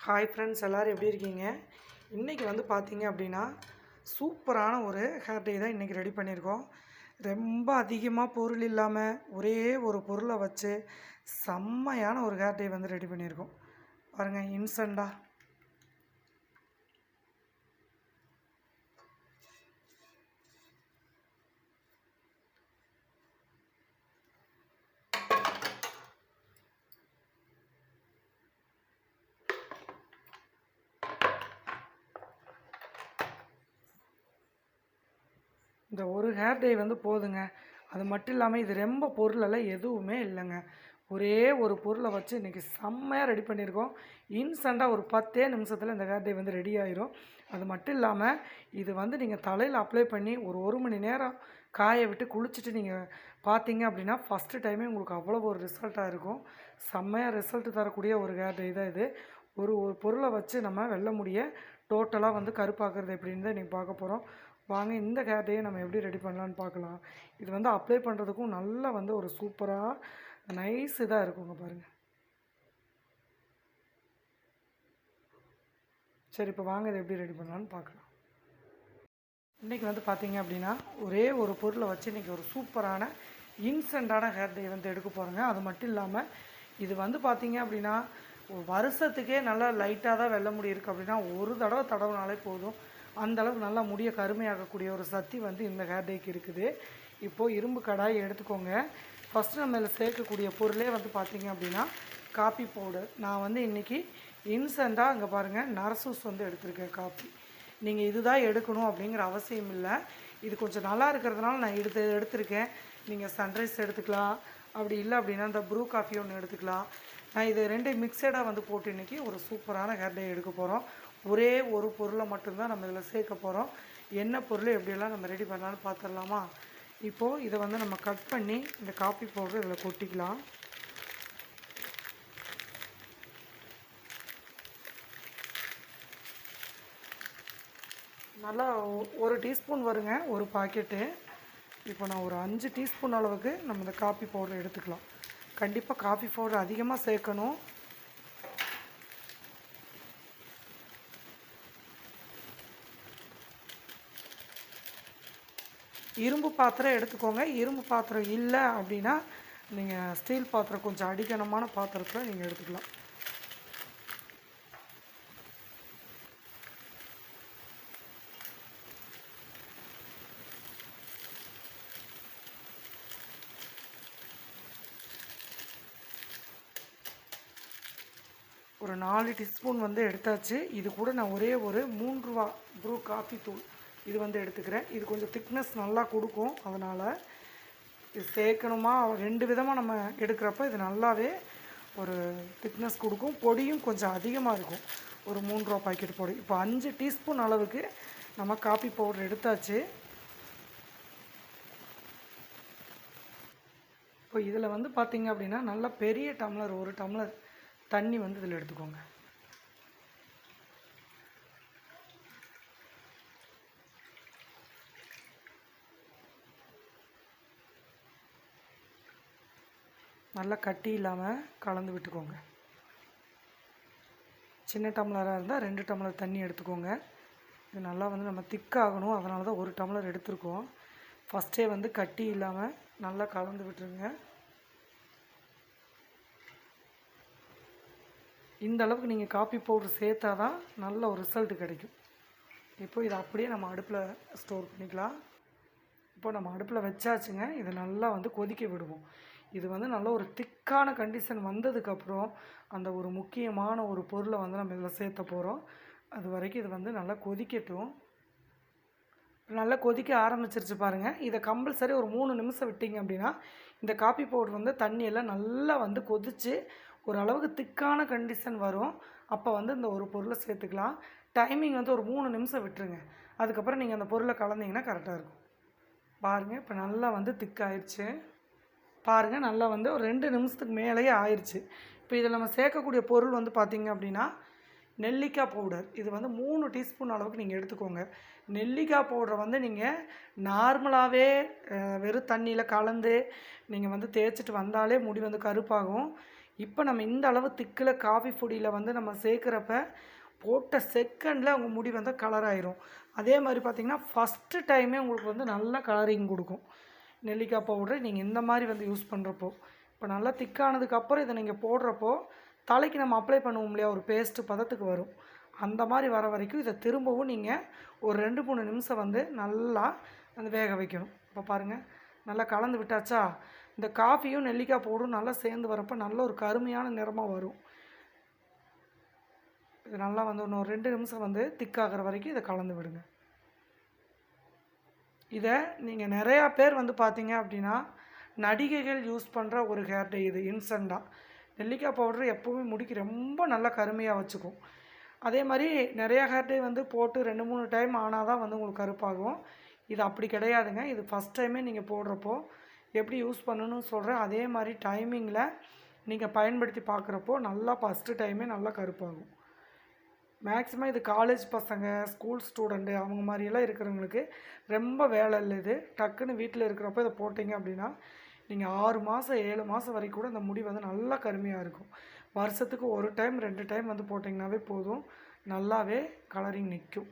Hi friends, எல்லோரும் எப்படி இருக்கீங்க? இன்றைக்கி வந்து பார்த்தீங்க அப்படின்னா சூப்பரான ஒரு ஹேர் டை தான் இன்றைக்கி ரெடி பண்ணியிருக்கோம். ரொம்ப அதிகமாக பொருள் இல்லாமல் ஒரே ஒரு பொருளை வச்சு செம்மையான ஒரு ஹேர் டை வந்து ரெடி பண்ணியிருக்கோம். பாருங்கள், இன்ஸ்டண்ட்டாக இந்த ஒரு ஹேர் டை வந்து போதுங்க. அது மட்டும் இல்லாமல் இது ரொம்ப பொருளெல்லாம் எதுவுமே இல்லைங்க. ஒரே ஒரு பொருளை வச்சு இன்றைக்கி செம்மையாக ரெடி பண்ணியிருக்கோம். இன்ஸ்டண்ட்டாக ஒரு 10 நிமிஷத்தில் இந்த ஹேர் டை வந்து ரெடி ஆயிரும். அது மட்டும் இல்லாமல் இது வந்து நீங்கள் தலையில் அப்ளை பண்ணி ஒரு மணி நேரம் காய விட்டு குளிச்சுட்டு நீங்கள் பார்த்தீங்க அப்படின்னா ஃபஸ்ட்டு டைமே உங்களுக்கு அவ்வளோ ஒரு ரிசல்ட்டாக இருக்கும். செம்மையாக ரிசல்ட் தரக்கூடிய ஒரு ஹேர் டை தான் இது. ஒரு பொருளை வச்சு நம்ம வெள்ள முடிய டோட்டலாக வந்து கருப்பாக்குறது எப்படின்னு தான் இன்றைக்கி பார்க்க போகிறோம். வாங்க இந்த ஹேர் டையை நம்ம எப்படி ரெடி பண்ணலான்னு பார்க்கலாம். இது வந்து அப்ளை பண்ணுறதுக்கும் நல்லா வந்து ஒரு சூப்பராக நைஸ் இதாக இருக்குங்க பாருங்கள். சரி, இப்போ வாங்க இதை எப்படி ரெடி பண்ணலான்னு பார்க்கலாம். இன்றைக்கி வந்து பார்த்தீங்க அப்படின்னா ஒரே ஒரு பொருளை வச்சு இன்றைக்கி ஒரு சூப்பரான இன்ஸ்டண்ட்டான ஹேர் டை வந்து எடுக்க போகிறோங்க. அது மட்டும் இல்லாமல் இது வந்து பார்த்தீங்க அப்படின்னா ஒரு வருஷத்துக்கே நல்லா லைட்டாக தான் வெள்ள முடி இருக்குது அப்படின்னா ஒரு தடவை தடவுனாலே போதும். அந்தளவுக்கு நல்லா முடிய கருமையாகக்கூடிய ஒரு சக்தி வந்து இந்த ஹேர் டைக்கு இருக்குது. இப்போது இரும்பு கடாய் எடுத்துக்கோங்க. ஃபஸ்ட்டு நம்ம இதில் சேர்க்கக்கூடிய பொருளே வந்து பார்த்திங்க அப்படின்னா காப்பி பவுடர். நான் வந்து இன்றைக்கி இன்ஸ்டண்ட்டாக அங்கே பாருங்கள் நரசூஸ் வந்து எடுத்திருக்கேன் காப்பி. நீங்கள் இதுதான் எடுக்கணும் அப்படிங்கிற அவசியம் இல்லை. இது கொஞ்சம் நல்லா இருக்கிறதுனால நான் எடுத்திருக்கேன். நீங்கள் சன்ரைஸ் எடுத்துக்கலாம், அப்படி இல்லை அப்படின்னா இந்த ப்ரூ காஃபி ஒன்று எடுத்துக்கலாம். நான் இது ரெண்டையும் மிக்சடாக வந்து போட்டு இன்றைக்கி ஒரு சூப்பரான ஹேர் டை எடுக்க போகிறோம். ஒரே ஒரு பொருளை மட்டும்தான் நம்ம இதில் சேர்க்க போகிறோம். என்ன பொருள் எப்படியெல்லாம் நம்ம ரெடி பண்ணலான்னு பார்த்துடலாமா? இப்போது இதை வந்து நம்ம கட் பண்ணி இந்த காப்பி பவுடர் இதில் கொட்டிக்கலாம். நல்லா 1 டீஸ்பூன் வருங்க ஒரு பாக்கெட்டு. இப்போ நான் ஒரு 5 டீஸ்பூன் அளவுக்கு நம்ம இந்த காப்பி பவுடர் எடுத்துக்கலாம். கண்டிப்பாக காஃபி பவுடர் அதிகமாக சேர்க்கணும். இரும்பு பாத்திரம் எடுத்துக்கோங்க. இரும்பு பாத்திரம் இல்லை அப்படின்னா நீங்கள் ஸ்டீல் பாத்திரம், கொஞ்சம் அடிக்கனமான பாத்திரத்தில் நீங்கள் எடுத்துக்கலாம். ஒரு 4 டீஸ்பூன் வந்து எடுத்தாச்சு. இது கூட நான் ஒரே ஒரு 3 ரூபா ப்ரூ காஃபி தூள் இது வந்து எடுத்துக்கிறேன். இது கொஞ்சம் திக்னஸ் நல்லா கொடுக்கும். அதனால் இது சேர்க்கணுமா, 2 விதமாக நம்ம எடுக்கிறப்ப இது நல்லாவே ஒரு திக்னஸ் கொடுக்கும். பொடியும் கொஞ்சம் அதிகமாக இருக்கும். ஒரு 3 ரூபா பாக்கெட் பொடி. இப்போ 5 டீஸ்பூன் அளவுக்கு நம்ம காப்பி பவுடர் எடுத்தாச்சு. இப்போ இதில் வந்து பார்த்திங்க அப்படின்னா நல்லா பெரிய டம்ளர், 1 டம்ளர் தண்ணி வந்து இதில் எடுத்துக்கோங்க. நல்லா கட்டி இல்லாமல் கலந்து விட்டுக்கோங்க. சின்ன டம்ளராக இருந்தால் 2 டம்ளர் தண்ணி எடுத்துக்கோங்க. இது நல்லா வந்து நம்ம திக்காகணும், அதனால தான் 1 டம்ளர் எடுத்துருக்கோம். ஃபஸ்ட்டே வந்து கட்டி இல்லாமல் நல்லா கலந்து விட்டுருங்க. இந்த அளவுக்கு நீங்கள் காப்பி பவுடர் சேர்த்தா தான் நல்ல ஒரு ரிசல்ட் கிடைக்கும். இப்போ இதை அப்படியே நம்ம அடுப்பில் ஸ்டோர் பண்ணிக்கலாம். இப்போ நம்ம அடுப்பில் வச்சாச்சுங்க. இதை நல்லா வந்து கொதிக்க விடுவோம். இது வந்து நல்ல ஒரு திக்கான கண்டிஷன் வந்ததுக்கப்புறம் அந்த ஒரு முக்கியமான ஒரு பொருளை வந்து நம்ம இதில் சேர்த்த போகிறோம். அது வரைக்கும் இது வந்து நல்லா கொதிக்கட்டும். நல்லா கொதிக்க ஆரம்பிச்சிருச்சு பாருங்கள். இதை கம்பல்சரி ஒரு 3 நிமிஷம் விட்டிங்க அப்படின்னா இந்த காப்பி பவுடர் வந்து தண்ணியெல்லாம் நல்லா வந்து கொதித்து ஓரளவுக்கு திக்கான கண்டிஷன் வரும். அப்போ வந்து இந்த ஒரு பொருளை சேர்த்துக்கலாம். டைமிங் வந்து ஒரு 3 நிமிஷம் விட்டுருங்க. அதுக்கப்புறம் நீங்கள் அந்த பொருளை கலந்தீங்கன்னா கரெக்டாக இருக்கும். பாருங்கள், இப்போ நல்லா வந்து திக்காயிடுச்சு. பாருங்கள், நல்லா வந்து ஒரு 2 நிமிஷத்துக்கு மேலேயே ஆயிடுச்சு. இப்போ இதில் நம்ம சேர்க்கக்கூடிய பொருள் வந்து பார்த்திங்க அப்படின்னா நெல்லிக்காய் பவுடர். இது வந்து 3 டீஸ்பூன் அளவுக்கு நீங்கள் எடுத்துக்கோங்க. நெல்லிக்காய் பவுடரை வந்து நீங்கள் நார்மலாகவே வெறும் தண்ணியில் கலந்து நீங்கள் வந்து தேய்ச்சிட்டு வந்தாலே முடி வந்து கருப்பாகும். இப்போ நம்ம இந்த அளவு திக்கில் காஃபி பொடியில் வந்து நம்ம சேர்க்குறப்ப போட்ட செகண்டில் உங்கள் முடி வந்து கலர் ஆயிரும். அதே மாதிரி பார்த்திங்கன்னா ஃபஸ்ட்டு டைமே உங்களுக்கு வந்து நல்ல கலரிங் கொடுக்கும். நெல்லிக்காய் பவுட்ரு நீங்கள் இந்த மாதிரி வந்து யூஸ் பண்ணுறப்போ, இப்போ நல்லா திக்கானதுக்கப்புறம் இதை நீங்கள் போடுறப்போ தலைக்கு நம்ம அப்ளை பண்ணுவோம் இல்லையா, ஒரு பேஸ்ட்டு பதத்துக்கு வரும். அந்த மாதிரி வர வரைக்கும் இதை திரும்பவும் நீங்கள் ஒரு 2-3 நிமிஷம் வந்து நல்லா வந்து வேக வைக்கணும். இப்போ பாருங்கள், நல்லா கலந்து விட்டாச்சா, இந்த காஃபியும் நெல்லிக்காய் பவுடரும் நல்லா சேர்ந்து வரப்போ நல்ல ஒரு கருமையான நிறமாக வரும். இது நல்லா வந்து இன்னும் 2 நிமிஷம் வந்து திக்காகிற வரைக்கும் இதை கலந்து விடுங்க. இதை நீங்கள் நிறையா பேர் வந்து பார்த்தீங்க அப்படின்னா நடிகைகள் யூஸ் பண்ணுற ஒரு ஹேர் டை இது இன்ஸ்டண்ட்டாக. நெல்லிக்காய் பவுட்ரு எப்போவுமே முடிக்கு ரொம்ப நல்லா கருமையாக வச்சுக்கும். அதே மாதிரி நிறையா ஹேர் டை வந்து போட்டு 2-3 டைம் ஆனால் தான் வந்து உங்களுக்கு கருப்பாகும். இது அப்படி கிடையாதுங்க. இது ஃபஸ்ட் டைமே நீங்கள் போடுறப்போ எப்படி யூஸ் பண்ணணும்னு சொல்கிறேன். அதே மாதிரி டைமிங்கில் நீங்கள் பயன்படுத்தி பார்க்குறப்போ நல்லா ஃபஸ்ட்டு டைமே நல்லா கருப்பாகும். மேக்ஸிமம் இது காலேஜ் பசங்க, ஸ்கூல் ஸ்டூடெண்ட்டு அவங்க மாதிரியெல்லாம் இருக்கிறவங்களுக்கு ரொம்ப வேலை இல்லை. இது டக்குன்னு வீட்டில் இருக்கிறப்போ இதை போட்டிங்க அப்படின்னா நீங்கள் 6 மாதம் 7 மாதம் வரைக்கும் கூட இந்த முடி வந்து நல்லா கருமையாக இருக்கும். வருஷத்துக்கு 1 டைம் 2 டைம் வந்து போட்டிங்கனாவே போதும், நல்லாவே கலரிங் நிற்கும்.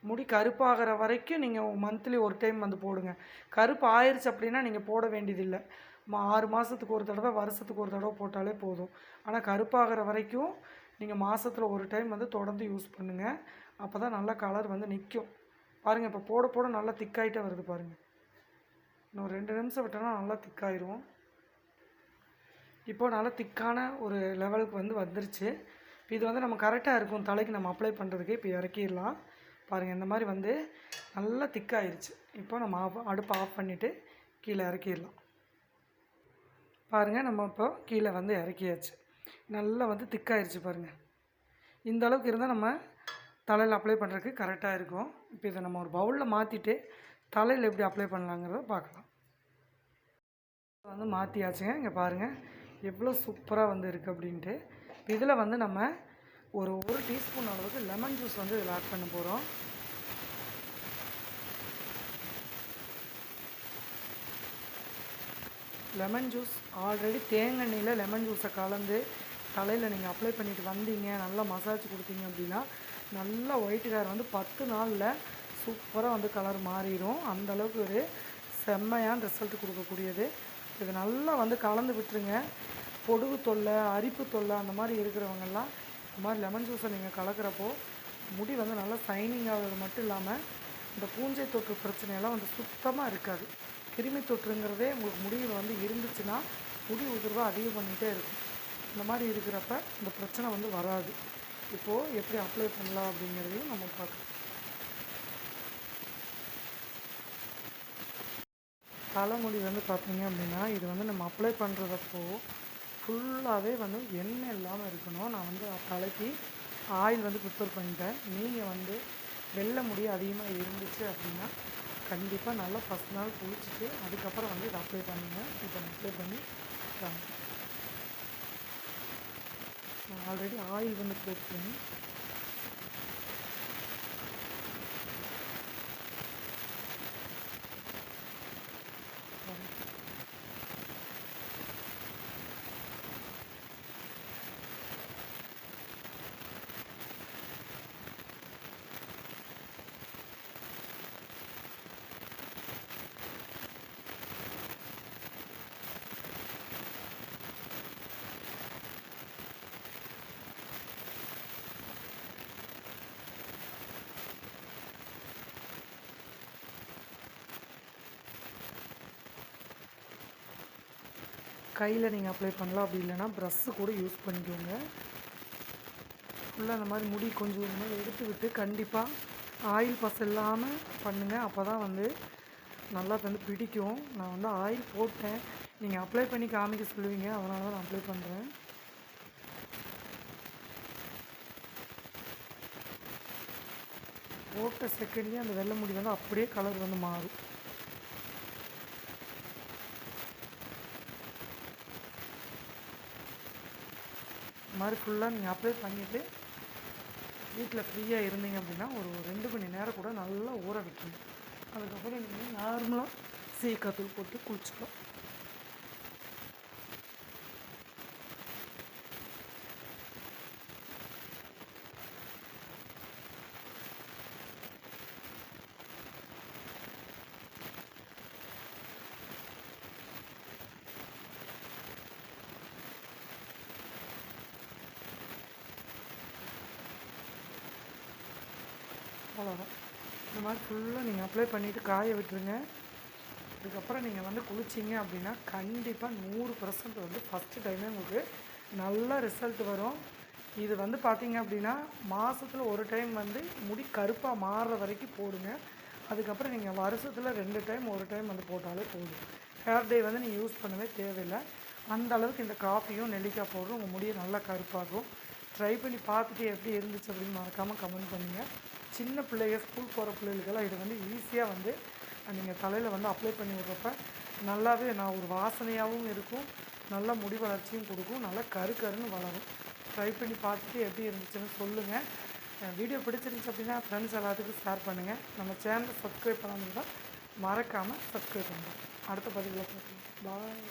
முடி கருப்பாகிற வரைக்கும் நீங்கள் மந்த்லி 1 டைம் வந்து போடுங்க. கருப்பு ஆயிடுச்சு அப்படின்னா நீங்கள் போட வேண்டியதில்லை. 6 மாதத்துக்கு ஒரு தடவை, வருஷத்துக்கு ஒரு தடவை போட்டாலே போதும். ஆனால் கருப்பாகிற வரைக்கும் நீங்கள் மாதத்தில் 1 டைம் வந்து தொடர்ந்து யூஸ் பண்ணுங்கள். அப்போ தான் நல்லா கலர் வந்து நிற்கும். பாருங்கள், இப்போ போட போட நல்லா திக்காயிட்டே வருது பாருங்கள். இன்னும் 2 நிமிஷம் விட்டோன்னா நல்லா திக்காயிரும். இப்போது நல்லா திக்கான ஒரு லெவலுக்கு வந்து வந்துருச்சு. இப்போ இது வந்து நம்ம கரெக்டாக இருக்கும் தலைக்கு நம்ம அப்ளை பண்ணுறதுக்கு. இப்போ இறக்கிடலாம். பாருங்கள், இந்த மாதிரி வந்து நல்லா திக்காயிருச்சு. இப்போ நம்ம அடுப்பை ஆஃப் பண்ணிவிட்டு கீழே இறக்கிடலாம். பாருங்கள், நம்ம இப்போ கீழே வந்து இறக்கியாச்சு. நல்லா வந்து திக்காயிருச்சு பாருங்கள். இந்த அளவுக்கு இருந்தால் நம்ம தலையில் அப்ளை பண்ணுறதுக்கு கரெக்டாக இருக்கும். இப்போ இதை நம்ம ஒரு பவுலில் மாற்றிட்டு தலையில் எப்படி அப்ளை பண்ணலாங்கிறத பார்க்கலாம். வந்து மாற்றியாச்சுங்க. இங்கே பாருங்கள் எவ்வளோ சூப்பராக வந்து இருக்குது அப்படின்ட்டு. இதில் வந்து நம்ம ஒரு 1 டீஸ்பூன் அளவுக்கு லெமன் ஜூஸ் வந்து இதில் ஆட் பண்ண போகிறோம். லெமன் ஜூஸ் ஆல்ரெடி தேங்காய் எண்ணெயில் லெமன் ஜூஸை கலந்து தலையில் நீங்கள் அப்ளை பண்ணிவிட்டு வந்தீங்க, நல்லா மசாஜ் கொடுத்தீங்க அப்படின்னா நல்லா ஒயிட் ஹேர் வந்து 10 நாளில் சூப்பராக வந்து கலர் மாறிடும். அந்தளவுக்கு ஒரு செம்மையான ரிசல்ட் கொடுக்கக்கூடியது. இது நல்லா வந்து கலந்து விட்டுருங்க. பொடுகு தொல்லை, அரிப்பு தொல்லை அந்த மாதிரி இருக்கிறவங்கெல்லாம் இந்த மாதிரி லெமன் ஜூஸை நீங்கள் கலக்கிறப்போ முடி வந்து நல்லா ஷைனிங் ஆகிறது மட்டும் இல்லாமல் இந்த பூஞ்சை தொற்று பிரச்சனையெல்லாம் வந்து சுத்தமாக இருக்காது. கிருமி தொற்றுங்கிறதே உங்களுக்கு முடியில் வந்து இருந்துச்சுன்னா முடி உதிர்வை அதிகம் பண்ணிகிட்டே இருக்கும். இந்த மாதிரி இருக்கிறப்ப இந்த பிரச்சனை வந்து வராது. இப்போது எப்படி அப்ளை பண்ணலாம் அப்படிங்கிறதையும் நம்ம பார்க்கலாம். தலைமுடி வந்து பார்த்திங்க அப்படின்னா இது வந்து நம்ம அப்ளை பண்ணுறதப்போ ஃபுல்லாகவே வந்து எண்ணெய் இல்லாமல் இருக்கணும். நான் வந்து தலைக்கு ஆயில் வந்து ப்ரிப்பேர் பண்ணிட்டேன். நீங்கள் வந்து வெள்ளை முடி அதிகமாக இருந்துச்சு அப்படின்னா கண்டிப்பாக நல்லா ஃபஸ்ட் நாள் குளிச்சுட்டு அதுக்கப்புறம் வந்து இதை அப்ளை பண்ணுங்கள். இப்போ நான் அப்ளை பண்ணி நான் ஆல்ரெடி ஆயில் வந்து போட்டுருக்கேன். கையில் நீங்கள் அப்ளை பண்ணலாம், அப்படி இல்லைனா ப்ரஷ்ஷு கூட யூஸ் பண்ணிக்கோங்க. ஃபுல்லாக அந்த மாதிரி முடி கொஞ்சம் இந்த மாதிரி எடுத்து விட்டு கண்டிப்பாக ஆயில் பஸ் இல்லாமல் பண்ணுங்கள். அப்போ தான் வந்து நல்லா வந்து பிடிக்கும். நான் வந்து ஆயில் போட்டேன், நீங்கள் அப்ளை பண்ணி காமிக்க சொல்லுவீங்க, அதனால தான் நான் அப்ளை பண்ணுறேன். போட்ட செகண்ட்லேயே அந்த வெள்ளை முடி வந்து அப்படியே கலர் வந்து மாறும். இந்த மாதிரி ஃபுல்லாக நீங்கள் அப்ளை பண்ணிவிட்டு வீட்டில் ஃப்ரீயாக இருந்தீங்க அப்படின்னா ஒரு 2 மணி நேரம் கூட நல்லா ஊற விட்டுருங்க. அதுக்கப்புறம் நீங்கள் நார்மலாக சீக்காத்தூள் போட்டு குளிச்சுக்கலாம். அவ்வளோதான். இந்த மாதிரி ஃபுல்லாக நீங்கள் அப்ளை பண்ணிவிட்டு காய விட்டுருங்க. அதுக்கப்புறம் நீங்கள் வந்து குளிச்சிங்க அப்படின்னா கண்டிப்பாக 100% வந்து ஃபஸ்ட்டு டைமே உங்களுக்கு நல்ல ரிசல்ட் வரும். இது வந்து பார்த்தீங்க அப்படின்னா மாதத்தில் ஒரு டைம் வந்து முடி கருப்பாக மாறுற வரைக்கும் போடுங்க. அதுக்கப்புறம் நீங்கள் வருஷத்தில் 2 டைம் 1 டைம் வந்து போட்டாலே போதும். ஹேர் டே வந்து நீங்கள் யூஸ் பண்ணவே தேவையில்லை. அந்த அளவுக்கு இந்த காஃபியும் நெல்லிக்காய் பவுடரும் உங்கள் முடியை நல்லா கருப்பாகும். ட்ரை பண்ணி பார்த்துட்டு எப்படி இருந்துச்சு அப்படின்னு மறக்காமல் கமெண்ட் பண்ணுங்கள். சின்ன பிள்ளைங்க ஸ்கூல் போகிற பிள்ளைகளுக்கெல்லாம் இது வந்து ஈஸியாக வந்து நீங்கள் தலையில் வந்து அப்ளை பண்ணி விட்றப்ப நல்லாவே நான் ஒரு வாசனையாகவும் இருக்கும், நல்லா முடி வளர்ச்சியும் கொடுக்கும், நல்லா கருன்னு வளரும். ட்ரை பண்ணி பார்த்துட்டு எப்படி இருந்துச்சுன்னு சொல்லுங்கள். வீடியோ பிடிச்சிருந்துச்சு அப்படின்னா ஃப்ரெண்ட்ஸ் எல்லாத்துக்கும் ஷேர் பண்ணுங்கள். நம்ம சேனலை சப்ஸ்கிரைப் பண்ணாமல் தான் மறக்காமல் சப்ஸ்கிரைப் பண்ணுங்கள். அடுத்த பதிவில் பார்க்கலாம். பாய்.